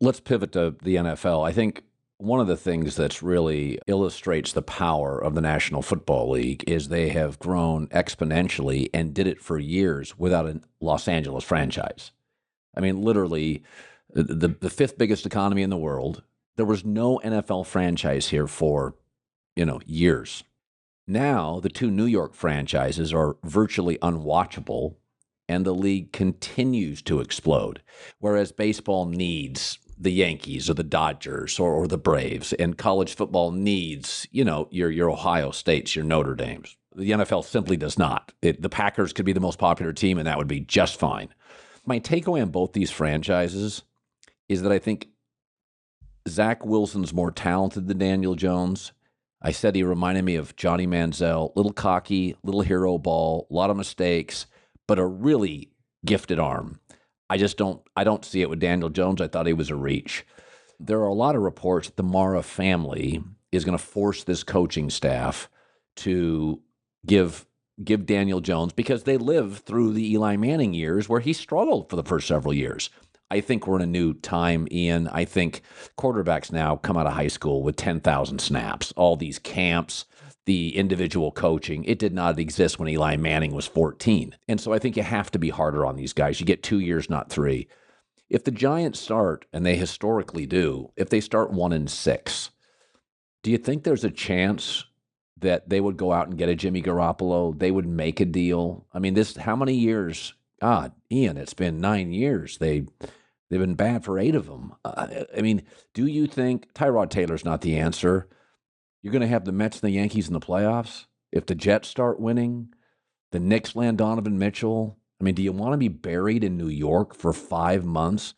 Let's pivot to the NFL. I think one of the things that's really illustrates the power of the National Football League is they have grown exponentially and did it for years without a Los Angeles franchise. I mean, literally, the fifth biggest economy in the world. There was no NFL franchise here for, years. Now, the two New York franchises are virtually unwatchable, and the league continues to explode. Whereas baseball needs the Yankees or the Dodgers or the Braves, and college football needs, your Ohio States, your Notre Dames. The NFL simply does not. The Packers could be the most popular team, and that would be just fine. My takeaway on both these franchises is that I think Zach Wilson's more talented than Daniel Jones. I said he reminded me of Johnny Manziel, little cocky, little hero ball, a lot of mistakes, but a really gifted arm. I don't see it with Daniel Jones. I thought he was a reach. There are a lot of reports that the Mara family is going to force this coaching staff to give Daniel Jones, because they lived through the Eli Manning years where he struggled for the first several years. I think we're in a new time, Ian. I think quarterbacks now come out of high school with 10,000 snaps, all these camps, the individual coaching. It did not exist when Eli Manning was 14. And so I think you have to be harder on these guys. You get 2 years, not 3. If the Giants start, and they historically do, if they start 1-6, do you think there's a chance that they would go out and get a Jimmy Garoppolo? They would make a deal? I mean, how many years? God, Ian, it's been 9 years. They've been bad for 8 of them. I mean, do you think Tyrod Taylor's not the answer? You're going to have the Mets and the Yankees in the playoffs? If the Jets start winning, the Knicks land Donovan Mitchell. I mean, do you want to be buried in New York for 5 months?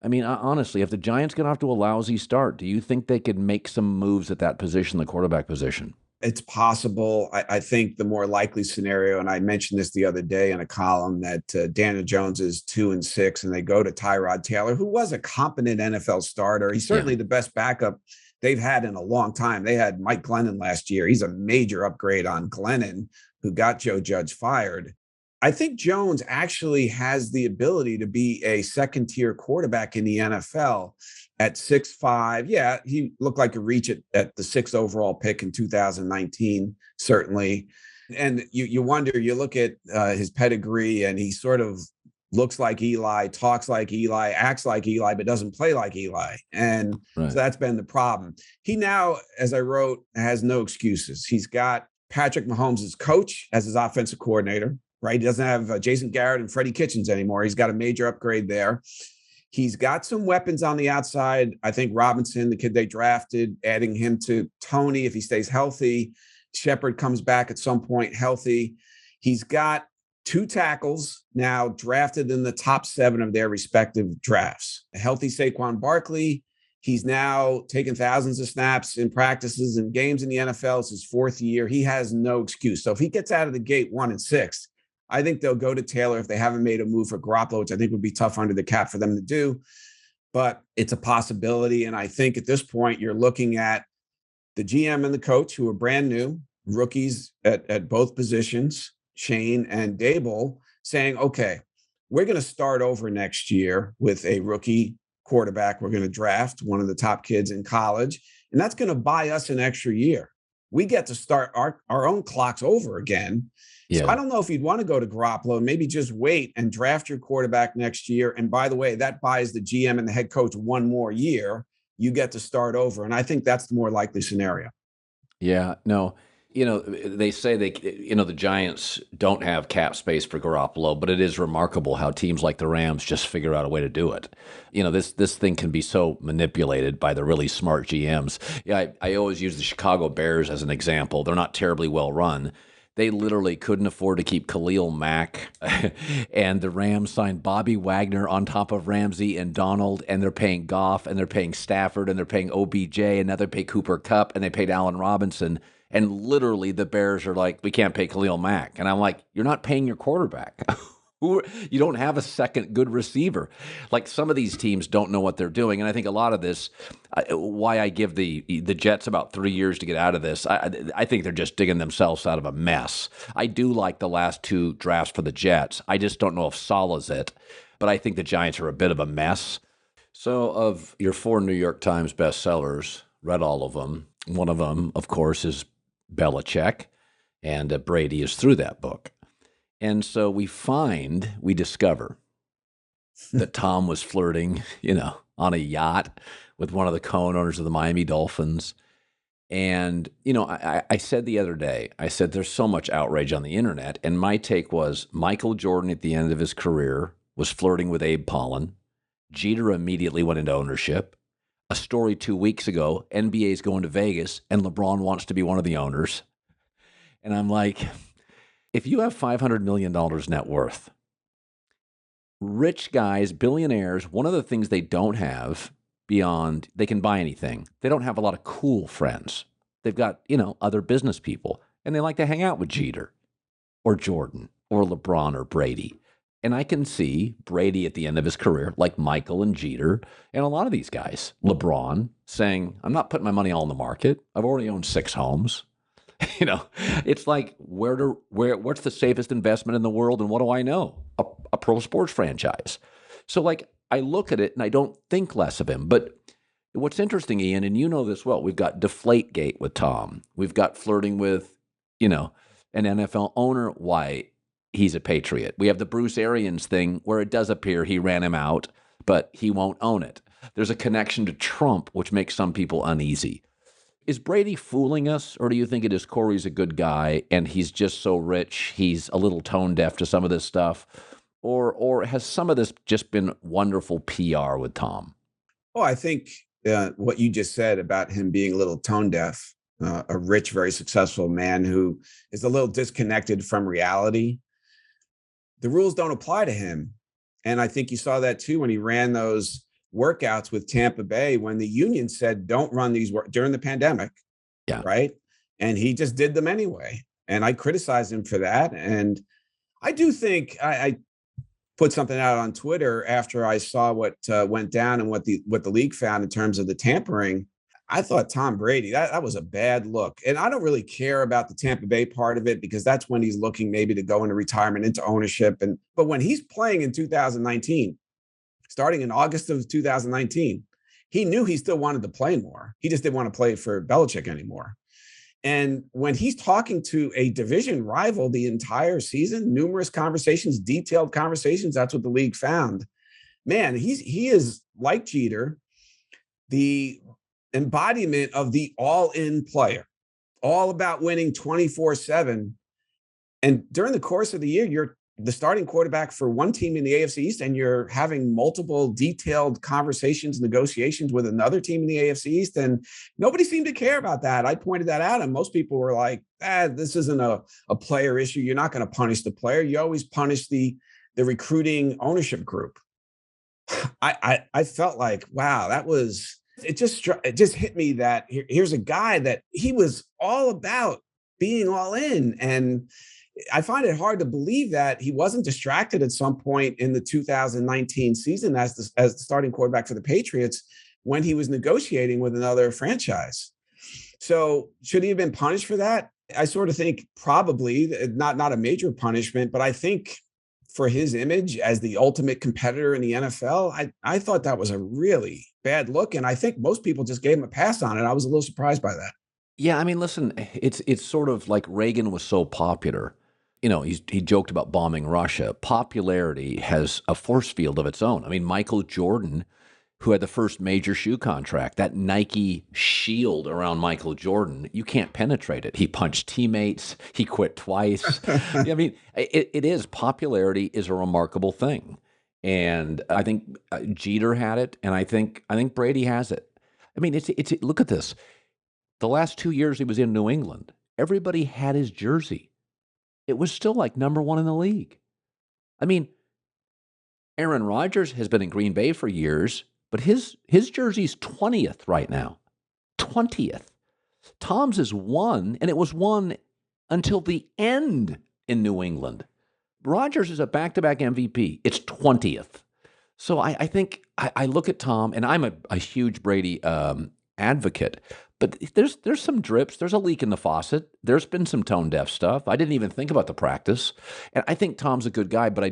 I mean, honestly, if the Giants get off to a lousy start, do you think they could make some moves at that position, the quarterback position? It's possible. I think the more likely scenario, and I mentioned this the other day in a column, that Daniel Jones is 2-6, and they go to Tyrod Taylor, who was a competent NFL starter. He's certainly the best backup they've had in a long time. They had Mike Glennon last year. He's a major upgrade on Glennon, who got Joe Judge fired. I think Jones actually has the ability to be a second-tier quarterback in the NFL at 6'5". Yeah, he looked like a reach at the 6th overall pick in 2019, certainly. And you wonder, you look at his pedigree, and he sort of looks like Eli, talks like Eli, acts like Eli, but doesn't play like Eli. And so that's been the problem. He now, as I wrote, has no excuses. He's got Patrick Mahomes as coach, as his offensive coordinator. Right? He doesn't have Jason Garrett and Freddie Kitchens anymore. He's got a major upgrade there. He's got some weapons on the outside. I think Robinson, the kid they drafted, adding him to Tony if he stays healthy. Shepard comes back at some point healthy. He's got 2 tackles now drafted in the top 7 of their respective drafts. A healthy Saquon Barkley. He's now taken thousands of snaps in practices and games in the NFL. It's his 4th year. He has no excuse. So if he gets out of the gate 1-6, I think they'll go to Taylor if they haven't made a move for Garoppolo, which I think would be tough under the cap for them to do. But it's a possibility. And I think at this point, you're looking at the GM and the coach, who are brand new, rookies at both positions, Shane and Daboll, saying, okay, we're going to start over next year with a rookie quarterback. We're going to draft one of the top kids in college, and that's going to buy us an extra year. We get to start our own clocks over again. So I don't know if you'd want to go to Garoppolo and maybe just wait and draft your quarterback next year. And by the way, that buys the GM and the head coach 1 more year. You get to start over. And I think that's the more likely scenario. Yeah, no. They say the Giants don't have cap space for Garoppolo, but it is remarkable how teams like the Rams just figure out a way to do it. This thing can be so manipulated by the really smart GMs. Yeah, I always use the Chicago Bears as an example. They're not terribly well run. They literally couldn't afford to keep Khalil Mack, and the Rams signed Bobby Wagner on top of Ramsey and Donald, and they're paying Goff, and they're paying Stafford, and they're paying OBJ, and now they pay Cooper Kupp, and they paid Allen Robinson. And literally the Bears are like, we can't pay Khalil Mack. And I'm like, you're not paying your quarterback. You don't have a second good receiver. Like, some of these teams don't know what they're doing. And I think a lot of this, why I give the Jets about 3 years to get out of this, I think they're just digging themselves out of a mess. I do like the last 2 drafts for the Jets. I just don't know if Salah's it. But I think the Giants are a bit of a mess. So, of your 4 New York Times bestsellers, read all of them. One of them, of course, is Belichick, and Brady is through that book. And so we discover that Tom was flirting, on a yacht with one of the co-owners of the Miami Dolphins. And, I said the other day, I said there's so much outrage on the internet. And my take was Michael Jordan at the end of his career was flirting with Abe Pollin. Jeter immediately went into ownership. A story 2 weeks ago, NBA's going to Vegas and LeBron wants to be one of the owners. And I'm like, if you have $500 million net worth, rich guys, billionaires, one of the things they don't have beyond they can buy anything, they don't have a lot of cool friends. They've got, other business people, and they like to hang out with Jeter or Jordan or LeBron or Brady. And I can see Brady at the end of his career, like Michael and Jeter, and a lot of these guys, LeBron, saying, I'm not putting my money all in the market. I've already owned 6 homes. It's like, what's the safest investment in the world? And what do I know? A pro sports franchise. So like, I look at it and I don't think less of him. But what's interesting, Ian, and you know this well, we've got Deflategate with Tom. We've got flirting with, an NFL owner. Why? He's a Patriot. We have the Bruce Arians thing where it does appear he ran him out, but he won't own it. There's a connection to Trump, which makes some people uneasy. Is Brady fooling us, or do you think it is Corey's a good guy and he's just so rich, he's a little tone deaf to some of this stuff? Or has some of this just been wonderful PR with Tom? Oh, I think what you just said about him being a little tone deaf, a rich, very successful man who is a little disconnected from reality. The rules don't apply to him. And I think you saw that too when he ran those workouts with Tampa Bay when the union said, don't run these during the pandemic. Yeah. Right. And he just did them anyway. And I criticized him for that. And I do think I put something out on Twitter after I saw what went down and what the league found in terms of the tampering. I thought Tom Brady, that was a bad look. And I don't really care about the Tampa Bay part of it because that's when he's looking maybe to go into retirement, into ownership. But when he's playing in 2019, starting in August of 2019, he knew he still wanted to play more. He just didn't want to play for Belichick anymore. And when he's talking to a division rival the entire season, numerous conversations, detailed conversations, that's what the league found. Man, he is like Jeter, the embodiment of the all-in player, all about winning 24/7. And during the course of the year, you're the starting quarterback for one team in the AFC East, and you're having multiple detailed conversations, negotiations with another team in the AFC East. And nobody seemed to care about that. I pointed that out, and most people were like, this isn't a player issue. You're not going to punish the player. You always punish the recruiting ownership group. I felt like, wow, it just hit me that here's a guy that he was all about being all in. And I find it hard to believe that he wasn't distracted at some point in the 2019 season as the starting quarterback for the Patriots when he was negotiating with another franchise. So should he have been punished for that? I sort of think probably not a major punishment, but I think for his image as the ultimate competitor in the NFL, I thought that was a really bad look. And I think most people just gave him a pass on it. I was a little surprised by that. Yeah, I mean, listen, it's sort of like Reagan was so popular. He joked about bombing Russia. Popularity has a force field of its own. I mean, Michael Jordan, who had the first major shoe contract, that Nike shield around Michael Jordan, you can't penetrate it. He punched teammates. He quit twice. I mean, it is. Popularity is a remarkable thing. And I think Jeter had it, and I think Brady has it. I mean, it's look at this. The last 2 years he was in New England, everybody had his jersey. It was still like number 1 in the league. I mean, Aaron Rodgers has been in Green Bay for years, but his jersey's 20th right now. 20th. Tom's is 1, and it was 1 until the end in New England. Rodgers is a back-to-back MVP. It's 20th. So I think I look at Tom, and I'm a huge Brady advocate, but there's some drips. There's a leak in the faucet. There's been some tone deaf stuff. I didn't even think about the practice. And I think Tom's a good guy, but I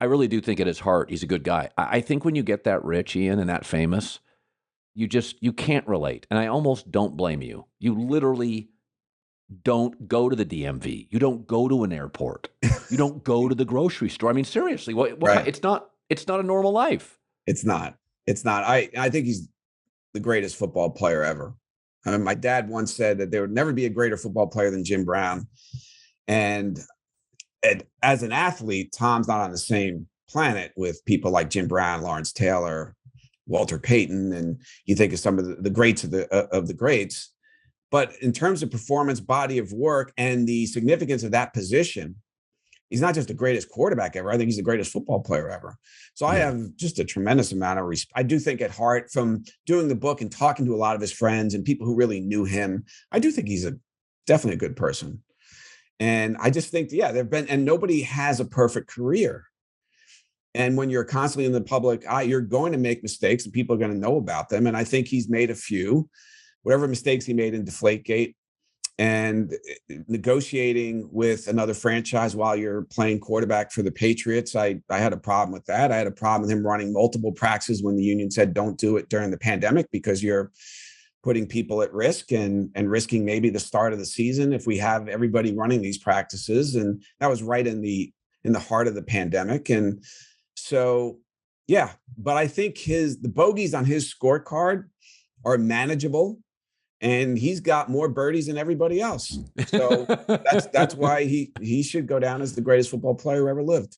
I really do think at his heart, he's a good guy. I think when you get that rich, Ian, and that famous, you can't relate. And I almost don't blame you. You literally don't go to the DMV. You don't go to an airport. You don't go to the grocery store. I mean, seriously, Right. it's not a normal life. It's not. I think he's the greatest football player ever. I mean, my dad once said that there would never be a greater football player than Jim Brown. And as an athlete, Tom's not on the same planet with people like Jim Brown, Lawrence Taylor, Walter Payton, and you think of some of the greats of the greats. But in terms of performance, body of work, and the significance of that position, he's not just the greatest quarterback ever. I think he's the greatest football player ever. So I have just a tremendous amount of respect. I do think at heart, from doing the book and talking to a lot of his friends and people who really knew him, I do think he's definitely a good person. And I just think, and nobody has a perfect career. And when you're constantly in the public eye, you're going to make mistakes and people are going to know about them. And I think he's made a few, whatever mistakes he made in Deflategate and negotiating with another franchise while you're playing quarterback for the Patriots. I had a problem with that. I had a problem with him running multiple practices when the union said, don't do it during the pandemic because you're putting people at risk and risking maybe the start of the season if we have everybody running these practices. And that was right in the heart of the pandemic. And so, but I think the bogeys on his scorecard are manageable, and he's got more birdies than everybody else. So that's why he should go down as the greatest football player who ever lived.